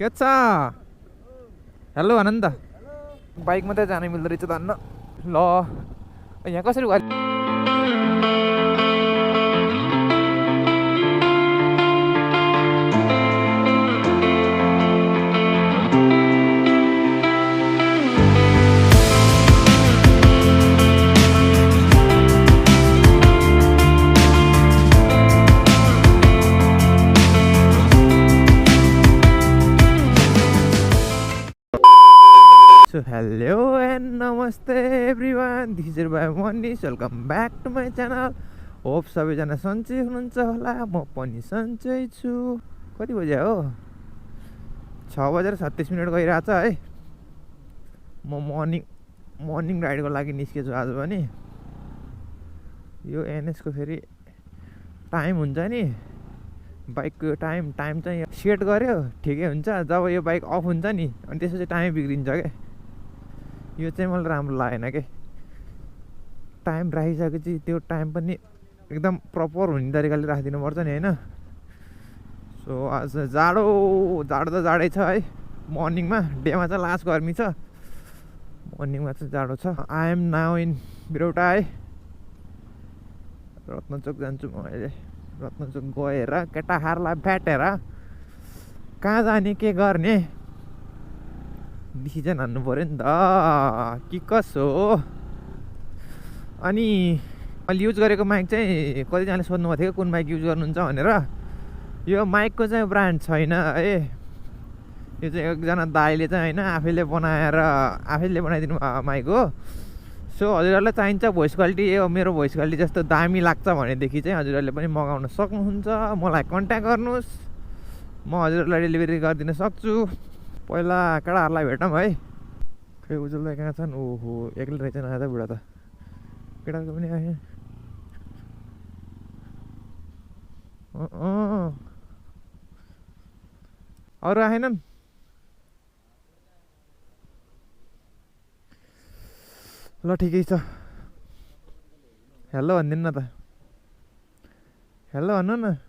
के छ हेलो आनन्द बाइक मात्रै जान मिल्दो रहेछ धन्न ल यहाँ कसरी So hello and namaste everyone, this is your boy Manish, welcome back to my channel. Hope सबैजना सन्चै हुनुहुन्छ होला, म पनि सन्चै छु। कति बजे हो? 6:36 गइरहेछ है। म मर्निङ राइडको लागि निस्केछु आज पनि। यो एनएस को फेरि टाइम हुन्छ नि, बाइकको टाइम चाहिँ सेट गर्यो ठिकै हुन्छ। जब यो बाइक अफ हुन्छ नि अनि त्यसपछि टाइम बिग्रिन्छ के। यो चाहिँ मलाई राम्रो लागेन के। टाइम राखिसकेपछि त्यो टाइम पनि एकदम प्रपर हुने तरिकाले राखिदिनु पर्छ नि हैन। सो आज जाडो त जाडै छ है। मर्निङमा डेमा चाहिँ लास्ट गर्मी छ, मर्निङमा चाहिँ जाडो छ। आई एम नाउ इन बिरौटा है। रत्नचोक जान्छु म अहिले। रत्नचोक गएर केटाहरूलाई भेटेर कहाँ जाने के गर्ने डिसिजन हान्नु पऱ्यो नि त कि कसो हो। अनि मैले युज गरेको माइक चाहिँ कतिजनाले सोध्नुभएको थियो कुन माइक युज गर्नुहुन्छ भनेर। यो माइकको चाहिँ ब्रान्ड छैन है। यो चाहिँ एकजना दाइले चाहिँ होइन आफैले बनाइदिनु माइक हो। सो हजुरहरूलाई चाहिन्छ भोइस क्वालिटी, यो मेरो भोइस क्वालिटी जस्तो दामी लाग्छ भनेदेखि चाहिँ हजुरहरूले पनि मगाउन सक्नुहुन्छ। मलाई कन्ट्याक्ट गर्नुहोस्, म हजुरहरूलाई डेलिभरी गरिदिन सक्छु। पहिला केटाहरूलाई भेटौँ है। खै उजुल दाइ कहाँ छन्? ओहो एक्लै रहेछ न त बुढा त। केटाको पनि आयो। अरू आएनन्? ल ठिकै छ। हेलो भनिदिनु न त। हेलो भन्नु न।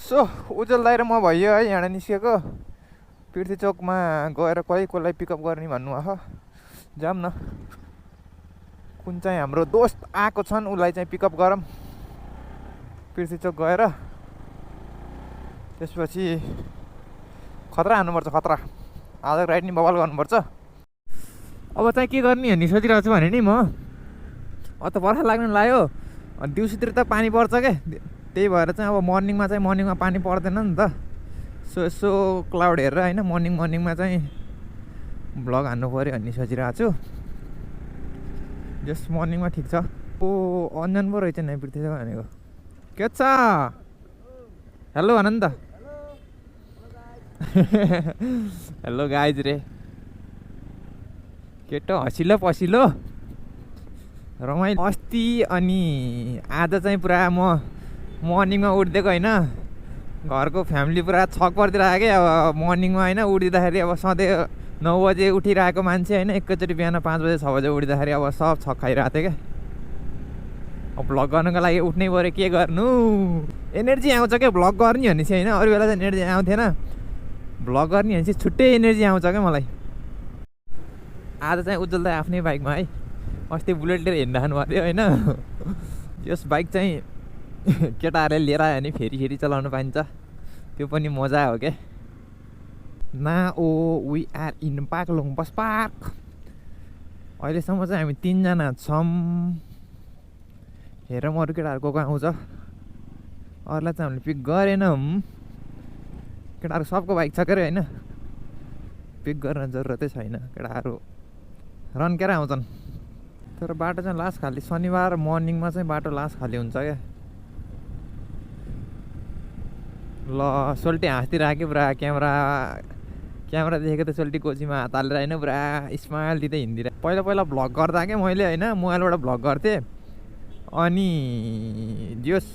सो उज्जवल दाइ र म भयो है यहाँ निस्केको। पृथ्वी चोकमा गएर कसलाई पिकअप गर्ने भन्नुभएको। जाऊँ न, कुन चाहिँ हाम्रो दोस्त आएको छन् उसलाई चाहिँ पिकअप गरौँ पृथ्वी चोक गएर। त्यसपछि खतरा हान्नुपर्छ, खतरा। आज राइड नि बवाल गर्नुपर्छ। अब चाहिँ के गर्ने भन्ने सोचिरहेको छु भने नि म त बर्खा लाग्नु लाग्यो। दिउँसोतिर त पानी पर्छ क्या, त्यही भएर चाहिँ अब मर्निङमा पानी पर्दैन नि त। सो यसो क्लाउड हेरेर होइन मर्निङमा चाहिँ भ्लग हान्नु पऱ्यो भन्ने सोचिरहेको छु। जस्ट मर्निङमा ठिक छ। ओ अन्जन पो रहेछ नि पृथ्वी भनेको। के छ हेलो आनन्द? हेलो गाइज रे। केटो हँसिलो पसिलो रमाइलो अस्ति। अनि आज चाहिँ पुरा म मर्निङमा उठिदिएको होइन। घरको फ्यामिली पुरा छक परिदिरहेको कि। अब मर्निङमा होइन उठिँदाखेरि अब सधैँ 9 बजे उठिरहेको मान्छे होइन एकैचोटि बिहान 5 बजे 6 बजे उठिँदाखेरि अब सब छक खाइरहेको थियो क्या। अब भ्लग गर्नुको लागि उठ्नै पऱ्यो, के गर्नु। एनर्जी आउँछ क्या भ्लग गर्ने भने चाहिँ होइन। अरू बेला चाहिँ एनर्जी आउँथेन, भ्लग गर्ने भने चाहिँ छुट्टै एनर्जी आउँछ क्या मलाई। आज चाहिँ उज्जवल दाइ आफ्नै बाइकमा है। अस्ति बुलेट लिएर हिँड्नु भएको थियो होइन। यस बाइक चाहिँ केटाहरूले लिएर आयो भने फेरि चलाउनु पाइन्छ, त्यो पनि मजा हो क्या। ना oh we are in Paklong bus park. अहिलेसम्म चाहिँ हामी 3 जना छौँ। हेरौँ अरू केटाहरू को आउँछ। अरूलाई चाहिँ हामीले पिक गरेनौँ। केटाहरू सबको बाइक छ के अरे होइन, पिक गर्न जरुरतै छैन। केटाहरू रन्केर आउँछन्। तर बाटो चाहिँ लास्ट खाली, शनिबार मर्निङमा चाहिँ बाटो लास्ट खाली हुन्छ क्या। ल सोल्टी हाँस्दिरहेको पुरा क्यामेरा देखेको त सोल्टी कोचीमा हात हालेर होइन पुरा स्माइल दिँदै हिँडिदिरहेको। पहिला भ्लग गर्दा क्या मैले होइन मोबाइलबाट भ्लग गर्थेँ। अनि जस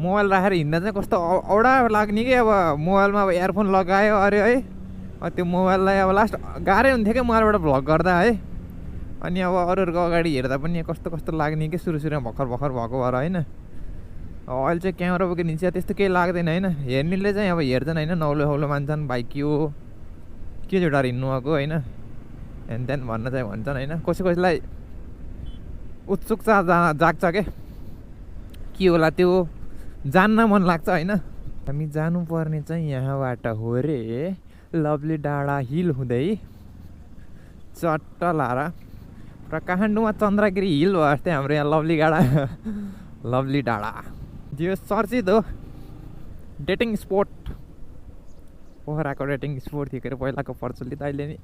मोबाइल राखेर हिँड्दा चाहिँ कस्तो औडा लाग्ने कि। अब मोबाइलमा अब इयरफोन लगायो अरे है, त्यो मोबाइललाई अब लास्ट गाह्रै हुन्थ्यो क्या मोबाइलबाट भ्लग गर्दा है। अनि अब अरूहरूको अगाडि हेर्दा पनि कस्तो लाग्ने कि सुरुमा भर्खर भएको भएर होइन। अहिले चाहिँ क्यामेरा बोकेर हिँड्छ त्यस्तो केही लाग्दैन होइन। हेर्नेले चाहिँ अब हेर्छन् होइन, नौलो हौलो मान्छन् भाइ के हो के झुटाएर हिँड्नु आएको होइन, हेन त्यहाँ भन्न चाहिँ भन्छन् होइन। कसैलाई उत्सुकता जाग्छ के होला त्यो जान्न मन लाग्छ होइन। हामी जानुपर्ने चाहिँ यहाँबाट हो रे लभली डाँडा हिल हुँदै चट्ट लाएर र काठमाडौँमा चन्द्रगिरी हिल भयो जस्तै हाम्रो यहाँ लभली डाँडा जो चर्चित हो डेटिङ स्पोट। पोखराको डेटिङ स्पोट थियो के अरे पहिलाको प्रचलित, अहिले नि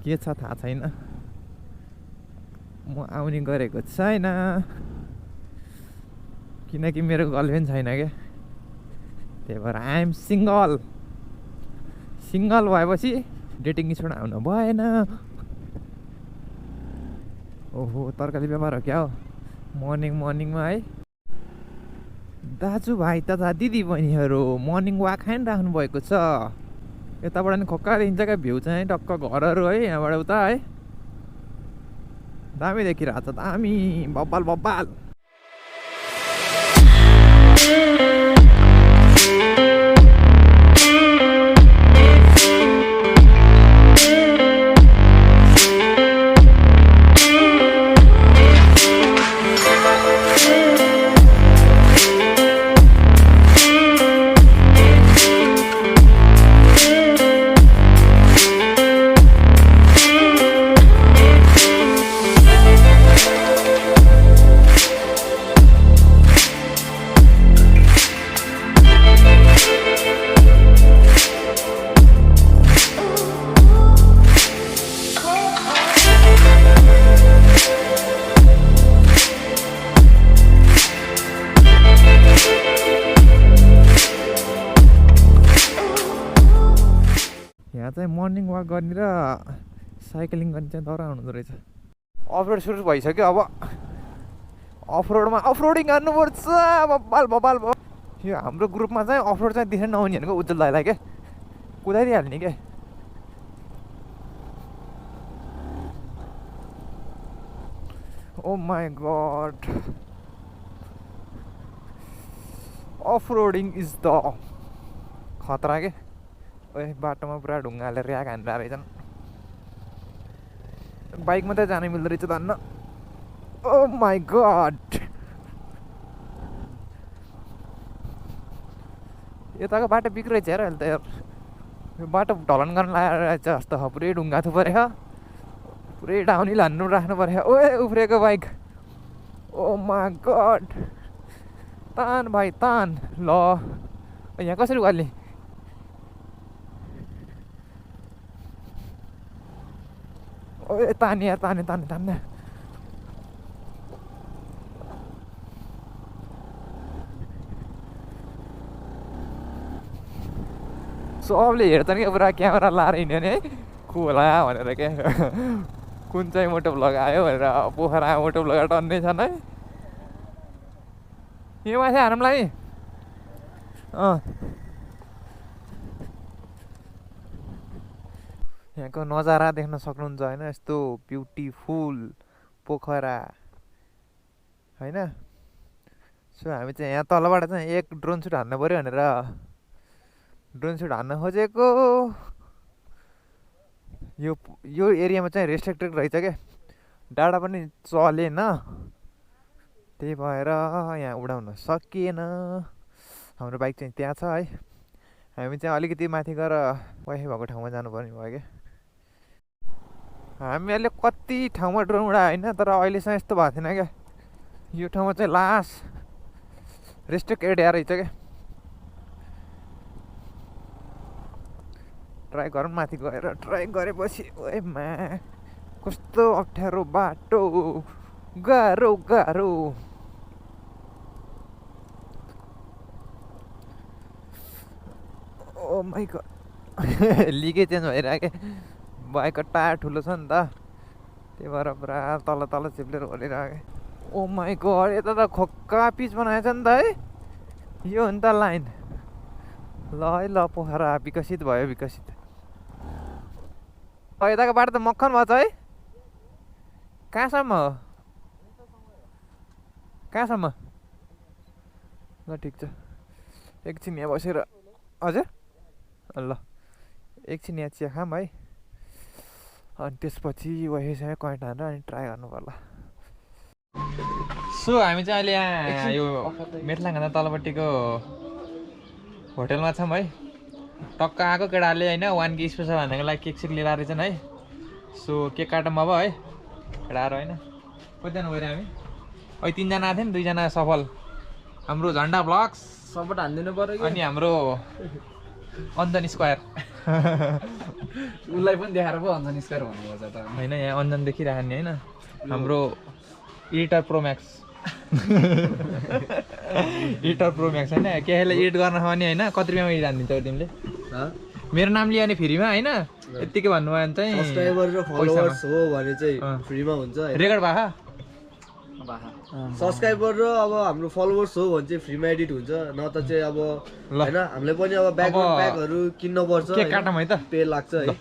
के छ थाहा छैन। म आउने गरेको छैन किनकि मेरो गर्लफ्रेन्ड छैन क्या, त्यही भएर आइएम सिङ्गल भएपछि डेटिङ स्पोट आउनु भएन। ओहो तरकारी व्यापार हो क्या हो मर्निङमा है। दाजुभाइ तथा दिदी बहिनीहरू मर्निङ वाक खाइराख्नु भएको छ। यताबाट नि खोक्का देखिन्छ क्या भ्यू चाहिँ टक्क घरहरू है यहाँबाट उता है, दामी देखिरहेको छ, दामी बब्बाल। यहाँ चाहिँ मर्निङ वाक गर्ने र साइक्लिङ गर्ने चाहिँ डर हुँदो रहेछ। अफरोड सुरु भइसक्यो, अब अफरोडिङ गर्नुपर्छ बब्बाल भयो। यो हाम्रो ग्रुपमा चाहिँ अफरोड चाहिँ देखेर नहुने भनेको उज्जवल दाइलाई क्या कुदाइदिइहाल्ने क्या। Oh my god offroading is the खतरा के। बाटोमा पुरा ढुङ्गाले र्याक हानेर रहेछन्, बाइकमा त जानु मिल्दो रहेछ धन्न। ओ माई गड यताको बाटो बिग्रेछ हेर अहिले त यार, यो बाटो ढलन गर्न लगाएर जस्तो पुरै ढुङ्गा थुपरेको, पुरै डाउनहिल हान्नु राख्नु पऱ्यो। ओए उफ्रेको बाइक, ओ माई गड तान भाइ तान। ल यहाँ कसरी गर्ने ओए ताने सबले हेर्छन् क्या पुरा क्यामेरा लाएर हिँड्यो नि है को होला भनेर क्या कुन चाहिँ मोटो भ्लग आयो भनेर पोखरा मोटो भ्लगर टन्नै छन् है। यो माथि हानौँलाई यहाँको नजारा देख्न सक्नुहुन्छ होइन, यस्तो ब्युटिफुल पोखरा होइन। सो हामी चाहिँ यहाँ तलबाट चाहिँ एक ड्रोन सुट हान्नु पऱ्यो भनेर ड्रोन सुट हान्न खोजेको। यो एरियामा चाहिँ रेस्ट्रिक्टेड रहेछ क्या, डाँडा पनि चलेन, त्यही भएर यहाँ उडाउन सकिएन। हाम्रो बाइक चाहिँ त्यहाँ छ है, हामी चाहिँ अलिकति माथि गएर वाइफाई भएको ठाउँमा जानुपर्ने भयो क्या। हामीहरूले कति ठाउँमा ड्रोन उडायो होइन, तर अहिलेसम्म यस्तो भएको थिएन क्या। यो ठाउँमा चाहिँ लास्ट रेस्ट्रिक्ट एरिया रहेछ क्या। ट्राई गरौँ माथि गएर, ट्राई गरेपछि ओए मा कस्तो अप्ठ्यारो बाटो, गाह्रो। ओ माइ गड लिकेज चेन्ज भइरहेको क्या, बाइकको टायर ठुलो छ नि त, त्यही भएर पुरा तल चिप्लेर ओरिरहेको। ओ माइ गड यता त खोक्का पिच बनाएछ नि त है, यो हो नि त लाइन। ल है ल पोखरा विकसित भयो विकसित। यताको बाटो त मक्खन भएछ है, कहाँसम्म हो कहाँसम्म? ल ठिक छ एकछिन यहाँ बसेर हजुर ल एकछिन यहाँ चिया खाऊँ है अनि त्यसपछि वहीसँग कनेक्ट हानेर अनि ट्राई गर्नु पर्ला सो हामी चाहिँ अहिले यहाँ यो मेटलाङभन्दा तलपट्टिको होटलमा छौँ है टक्क आएको केटाहरूले होइन 1K स्पेसल भनेको लागि केक सेक लिएर रहेछन् है सो केक काटौँ अब है केटाहरू होइन कतिजना गएर हामी अहिले 3 जना आएको थियो नि 2 जना सफल हाम्रो झन्डा ब्लग्स सपोर्ट हान्दिनु पर्यो अनि हाम्रो अञ्जन स्क्वायर उसलाई पनि देखाएर पो अञ्जन स्क्वायर भन्नुपर्छ त होइन यहाँ अञ्जन देखिरहेको नि होइन हाम्रो editor pro Max editor pro Max होइन केहीलाई एडिट गर्न भने होइन कति रुपियाँमा एडिट हानिदिन्छौ तिमीले मेरो नाम लियो भने फ्रीमा होइन यत्तिकै भन्नुभयो भने चाहिँ सब्सक्राइबर र फलोवर्स हो भने चाहिँ फ्रीमा हुन्छ रेकर्ड भएको सब्सक्राइबर र अब हाम्रो फलोवर्स हो भने चाहिँ फ्रीमा एडिट हुन्छ न त चाहिँ अब हैन हामीले पनि अब ब्याकग्राउन्ड प्याकहरु किन्न पर्छ के काटम है त पे लाग्छ है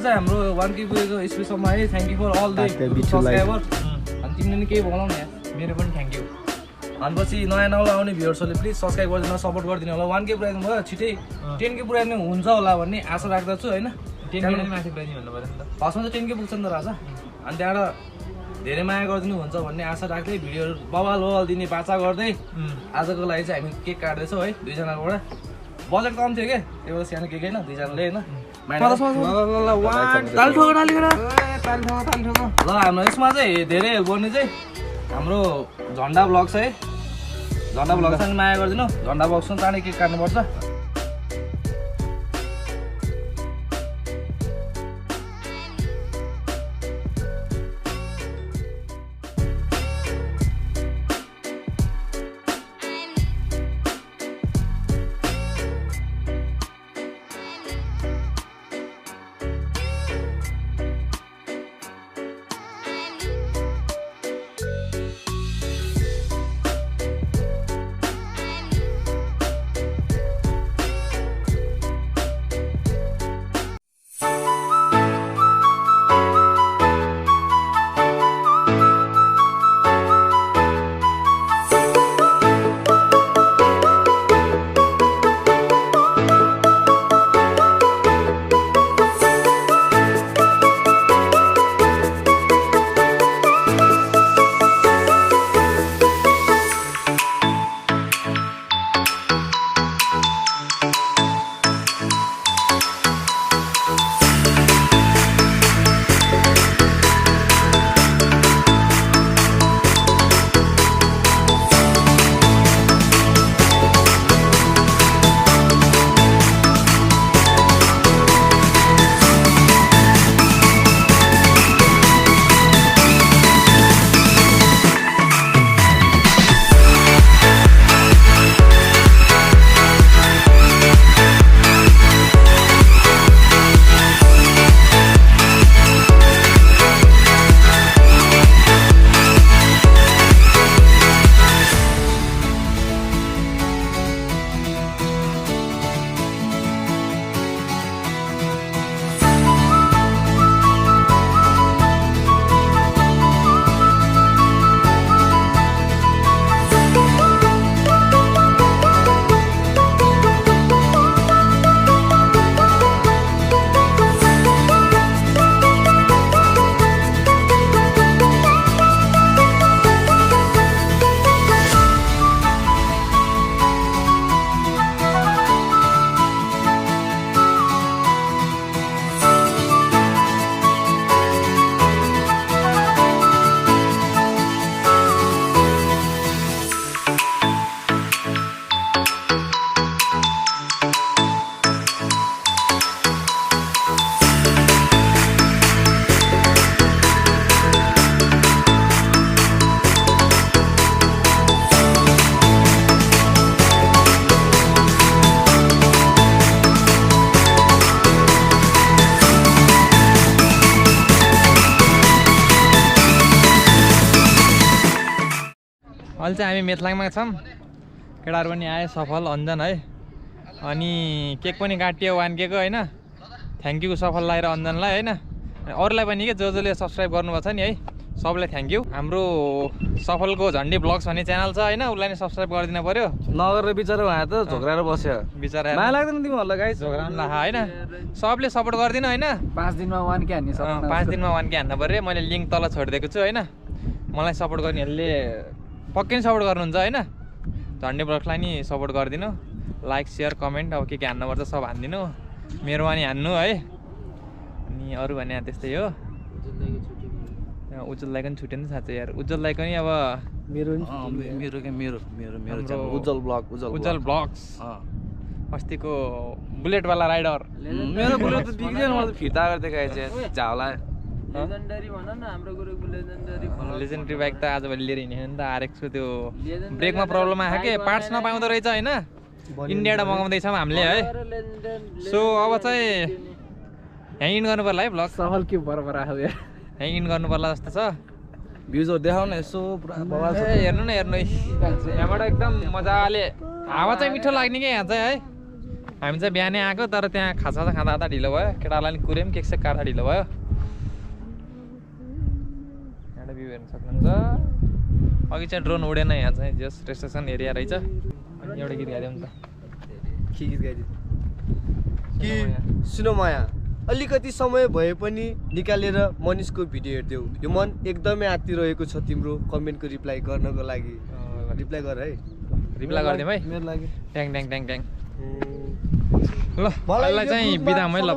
हाम्रो 1K पुगेको स्पेसलमा है thank you for all the subscriber अनि तिमीले नि केही बोलाउ न यार मेरो पनि थ्याङ्क यू भनेपछि नयाँ नौलो आउने भ्युअर्सहरूले प्लिज सब्सक्राइब गरिदिनु सपोर्ट गरिदिनु होला 1K पुऱ्याइदिनु भयो छिटै 10K पुऱ्याइदिनु हुन्छ होला भन्ने आशा राख्दछु होइन 10K माथि पुऱ्याइदिनु भन्नु पर्यो नि त फर्स्टमा चाहिँ 10K पुग्छ नि त राजा अनि त्यहाँबाट धेरै माया गरिदिनु हुन्छ भन्ने आशा राख्दै भिडियोहरू बवाल बवाल दिने बाचा गर्दै आजको लागि चाहिँ हामी केक काट्दैछौँ है 2 जनाकोबाट बजेट कम थियो के त्यो सानो केक होइन 2 जनाले होइन ल हाम्रो यसमा चाहिँ धेरै हेल्प गर्ने चाहिँ हाम्रो झन्डा ब्लग छ है झन्डा ब्लगसँग माया गरिदिनु झन्डा ब्लगसँग चाँडै केक काट्नुपर्छ अहिले चाहिँ हामी मेथलाङमा छौँ केटाहरू पनि आए सफल अन्जन है अनि केक पनि काटियो 1 केक होइन थ्याङ्क यू सफल लाएर अन्जनलाई होइन अरूलाई पनि के जसले सब्सक्राइब गर्नुभएको छ नि है सबलाई थ्याङ्क यू हाम्रो सफलको झन्डी ब्लग्स भन्ने च्यानल छ होइन उसलाई नै सब्सक्राइब गरिदिनु पर्यो नगरेर बिचरा उहाँ त झोक्राएर बस्यो बिचरा माया लाग्दैन तिमीहरूलाई गाइस झोक्राउनु ला होइन सबले सपोर्ट गरिदिनु होइन 5 दिनमा 1K हान्ने 5 दिनमा 1K हान्न पर्यो मैले लिङ्क तल छोडिदिएको छु होइन मलाई सपोर्ट गर्नेहरूले पक्कै नै सपोर्ट गर्नुहुन्छ होइन झन्डी ब्लग्सलाई नि सपोर्ट गरिदिनु लाइक सेयर कमेन्ट अब के हान्नुपर्छ सब हानिदिनु मेरोमा नि हान्नु है अनि अरू भने त्यस्तै हो उज्जवल दाइको नि छुट्यो नि साँच्चै यार उज्जवल दाइको नि अब मेरो उज्जवल ब्लग्स अस्तिको बुलेटवाला राइडर मेरो बुलेट त बिग्रियो मलाई त फिर्ता गरेर देखाएछ झाउला लेजेन्डरी भन न हाम्रो गुरुको लेजेन्डरी लेजेन्डरी बाइक त आजभोलि लिएर हिँड्यो नि त आरएक्सको त्यो ब्रेकमा प्रब्लम आयो के पार्ट्स नपाउँदो रहेछ होइन इन्डियाबाट मगाउँदैछौँ हामीले है सो अब चाहिँ ह्याङ इन गर्नु पर्ला है ब्लग सफल के बराबर आयो यार ह्याङ इन गर्नु पर्ला जस्तो छ भ्युजहरू देखाउन यसो पुरा बवाल छ हेर्नु न हेर्नु यहाँबाट एकदम मजाले हावा चाहिँ मिठो लाग्ने क्या यहाँ चाहिँ है हामी चाहिँ बिहानै आएको तर त्यहाँ खाजा खाँदा खाँदा ढिलो भयो केटालाई नि कुरे पनि केक काट्दा ढिलो भयो यहाँबाट भ्यू हेर्नु सक्नुहुन्छ अघि चाहिँ ड्रोन उडेन यहाँ चाहिँ जस्ट रेस्ट्रिक्सन एरिया रहेछ अनि एउटा गीत गाइदिउँ नि त के गीत गाइदिउँ कि सुन माया अलिकति समय भए पनि निकालेर मनिषको भिडियो हेर्देऊ यो मन एकदमै आत्तिरहेको छ तिम्रो कमेन्टको रिप्लाई गर्नको लागि रिप्लाई गर है रिप्लाई गरिदिउँ है मेरो लागि ट्याङ ट्याङ ट्याङ ट्याङ ल मलाई चाहिँ बिदा मै ल